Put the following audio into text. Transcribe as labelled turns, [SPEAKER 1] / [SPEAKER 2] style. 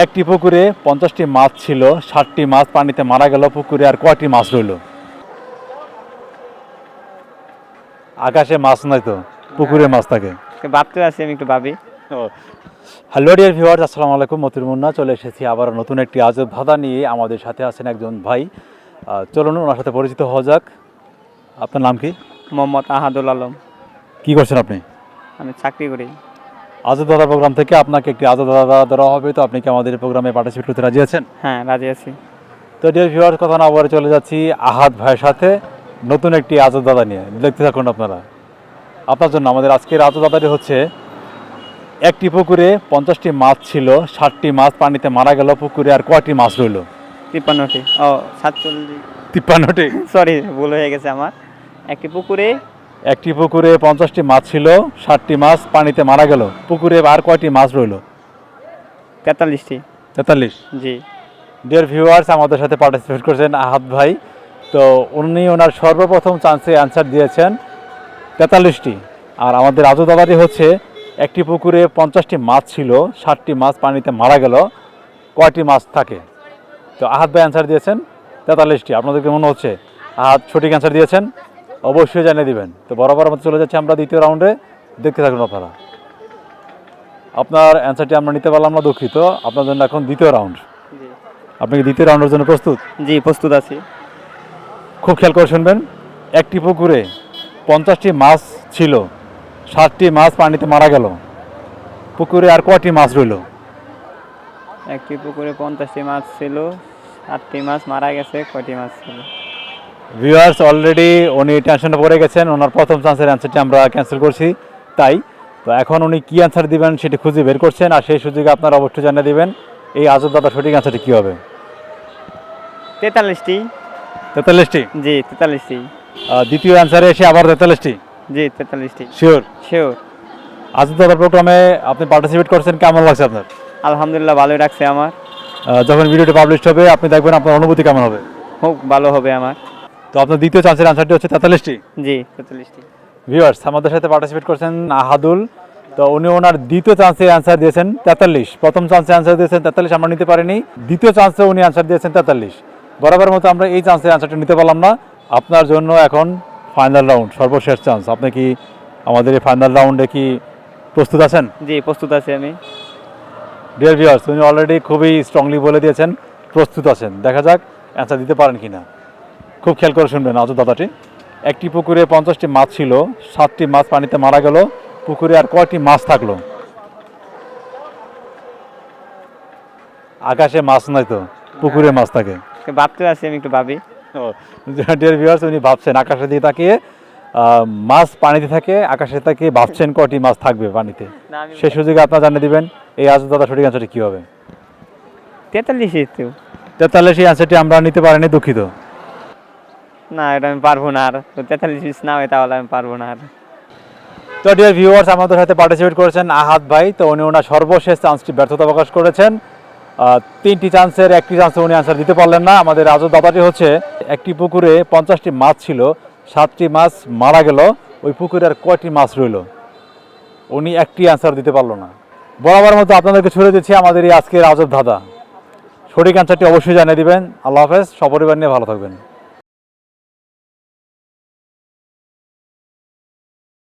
[SPEAKER 1] একটি পুকুরে 50টি মাছ ছিল, 60টি মাছ পানিতে মারা গেল। পুকুরে আর কয়টি মাছ রইল? আকাশে মাছ নাই তো, পুকুরে মাছ থাকে।
[SPEAKER 2] ভাবতে আছি, আমি একটু ভাবি।
[SPEAKER 1] হ্যালো ডিয়ার ভিউয়ার্স, আসসালামু আলাইকুম। মতিউর মুন্না চলে এসেছি আবার নতুন একটি আজব ধাঁধা নিয়ে। আমাদের সাথে আছেন একজন ভাই, চলুন ওনার সাথে পরিচিত হওয়া যাক। আপনার নাম কি?
[SPEAKER 2] মোহাম্মদ আহাদুল আলম।
[SPEAKER 1] কি করছেন আপনি?
[SPEAKER 2] আমি চাকরি করি।
[SPEAKER 1] আজব ধাঁধা প্রোগ্রাম থেকে আপনাকে একটি আজব ধাঁধা দেওয়া হবে, তো আপনি কি আমাদের প্রোগ্রামে পার্টিসিপেট করতে রাজি আছেন?
[SPEAKER 2] হ্যাঁ, রাজি আছি।
[SPEAKER 1] তো ডিয়ার ভিউয়ার্স, কথা না বলে চলে যাচ্ছি আহাদ ভাইয়ের সাথে নতুন একটি আজব ধাঁধা নিয়ে। দেখতে থাকুন আপনারা। আপনার জন্য আমাদের আজকের আজব ধাঁধাটি হচ্ছে, একটি পুকুরে 50টি মাছ ছিল, 60টি মাছ পানিতে মারা গেল। পুকুরে আর কয়টি মাছ রইল?
[SPEAKER 2] 53টি। ও 47।
[SPEAKER 1] 53টি।
[SPEAKER 2] সরি, ভুল হয়ে গেছে আমার। একটি পুকুরে
[SPEAKER 1] একটি পুকুরে 50টি মাছ ছিল, 60টি মাছ পানিতে মারা গেল। পুকুরে আর কয়টি মাছ রইল?
[SPEAKER 2] 43টি।
[SPEAKER 1] 43।
[SPEAKER 2] জি।
[SPEAKER 1] ডিয়ার ভিউয়ার্স, আমাদের সাথে পার্টিসিপেট করছেন আহাদ ভাই। তো উনি ওনার সর্বপ্রথম চান্সে অ্যান্সার দিয়েছেন 43টি। আর আমাদের আজব ধাঁধাটি হচ্ছে, একটি পুকুরে 50টি মাছ ছিল, 60টি মাছ পানিতে মারা গেল। কয়টি মাছ থাকে? তো আহাদ ভাই অ্যান্সার দিয়েছেন 43টি। আপনাদেরকে মনে হচ্ছে আহাদ সঠিক অ্যান্সার দিয়েছেন? অবশ্যই জানিয়ে দিবেন। তো বরাবর মতো চলে যাচ্ছে আমরা দ্বিতীয় রাউন্ডে। দেখতে থাকুন আপনারা। আপনার অ্যান্সারটি আমরা নিতে পারলাম না, দুঃখিত। আপনার জন্য এখন দ্বিতীয় রাউন্ড।
[SPEAKER 2] জি।
[SPEAKER 1] আপনি কি দ্বিতীয় রাউন্ডের জন্য প্রস্তুত?
[SPEAKER 2] জি, প্রস্তুত আছি।
[SPEAKER 1] খুব খেয়াল করে শুনবেন। একটি পুকুরে 50টি মাছ ছিল, 60টি মাছ পানিতে মারা গেল। পুকুরে আর কয়টি মাছ রইল?
[SPEAKER 2] একটি পুকুরে 50টি মাছ ছিল, 60টি মাছ মারা গেছে। কয়টি মাছ ছিল?
[SPEAKER 1] ভিউয়ার্স, অলরেডি উনি টেনশনে পড়ে গেছেন। ওনার প্রথম চান্সের অ্যান্সারটি আমরা ক্যান্সেল করছি। তাই তো এখন উনি কী অ্যান্সার দিবেন সেটি খুঁজে বের করছেন, আর সেই সুযোগে আপনারা অবশ্যই জানিয়ে দিবেন এই আজব দাদা সঠিক অ্যান্সারটি কী হবে।
[SPEAKER 2] 43টি।
[SPEAKER 1] 43টি?
[SPEAKER 2] জি, 43টি।
[SPEAKER 1] দ্বিতীয় অ্যান্সারে এসে আবার 43টি?
[SPEAKER 2] জি, 43টি।
[SPEAKER 1] শিওর?
[SPEAKER 2] শিওর।
[SPEAKER 1] আজব দাদা প্রোগ্রামে আপনি পার্টিসিপেট করছেন, কেমন লাগছে আপনার?
[SPEAKER 2] আলহামদুলিল্লাহ, ভালোই রাখছে আমার।
[SPEAKER 1] যখন ভিডিওটি পাবলিশ হবে আপনি দেখবেন আপনার অনুভূতি কেমন হবে।
[SPEAKER 2] খুব ভালো হবে আমার।
[SPEAKER 1] তো আপনার দ্বিতীয় চান্সের অ্যান্সারটি হচ্ছে 43টি।
[SPEAKER 2] জি, 43টি।
[SPEAKER 1] ভিউয়ার্স, আমাদের সাথে পার্টিসিপেট করছেন আহাদুল। তো উনি ওনার দ্বিতীয় চান্সে অ্যান্সার দিয়েছেন 43। প্রথম চান্সে অ্যান্সার দিয়েছেন 43, আমরা নিতে পারিনি। দ্বিতীয় চান্সে উনি অ্যান্সার দিয়েছেন 43। বরাবর মতো আমরা এই চান্সে অ্যান্সারটা নিতে পারলাম না। আপনার জন্য এখন ফাইনাল রাউন্ড, সর্বশেষ চান্স। আপনি কি আমাদের এই ফাইনাল রাউন্ডে কি প্রস্তুত আছেন?
[SPEAKER 2] জি, প্রস্তুত আছি আমি।
[SPEAKER 1] ডিয়ার ভিউয়ার্স, উনি অলরেডি খুবই স্ট্রংলি বলে দিয়েছেন প্রস্তুত আছেন। দেখা যাক অ্যান্সার দিতে পারেন কি না। খুব খেয়াল করে শুনবেন আজব দাদাটি। একটি পুকুরে 50টি মাছ ছিল, 60টি মাছ পানিতে মারা গেল। পুকুরে আর কয়টি মাছ থাকলো? আকাশে মাছ নাই তো, পুকুরে মাছ থাকে।
[SPEAKER 2] ভাবতে আছি, আমি একটু ভাবি।
[SPEAKER 1] ডিয়ার ভিউয়ার্স, উনি ভাবছেন আকাশে দিয়ে তাকিয়ে। মাছ পানিতে থাকে, আকাশে তাকিয়ে ভাবছেন কয়টি মাছ থাকবে পানিতে। সেই সুযোগে আপনারা জানিয়ে দিবেন এই আজব দাদা সঠিক অ্যান্সারটি কী হবে।
[SPEAKER 2] 43 তো।
[SPEAKER 1] 43 এই অ্যান্সারটি আমরা নিতে পারিনি, দুঃখিত।
[SPEAKER 2] না, এটা আমি পারবো না। আর 43 না হয় তাহলে আমি পারবো না আর।
[SPEAKER 1] তো ডিয়ার ভিউয়ার্স, আমাদের সাথে পার্টিসিপেট করেছেন আহাদ ভাই। তো উনি ওনার সর্বশেষ চান্সটি ব্যর্থতা প্রকাশ করেছেন। 3টি চান্সের 1টি চান্সে উনি অ্যান্সার দিতে পারলেন না। আমাদের আজব দাদাটি হচ্ছে, একটি পুকুরে 50টি মাছ ছিল, 60টি মাছ মারা গেল। ওই পুকুরে আর কয়টি মাছ রইল? উনি একটি অ্যান্সার দিতে পারলো না। বরাবর মতো আপনাদেরকে ছুড়ে দিচ্ছি আমাদের এই আজকের আজব ধাঁধা। সঠিক অ্যান্সারটি অবশ্যই জানিয়ে দিবেন। আল্লাহ হাফেজ, সপরিবার নিয়ে ভালো থাকবেন।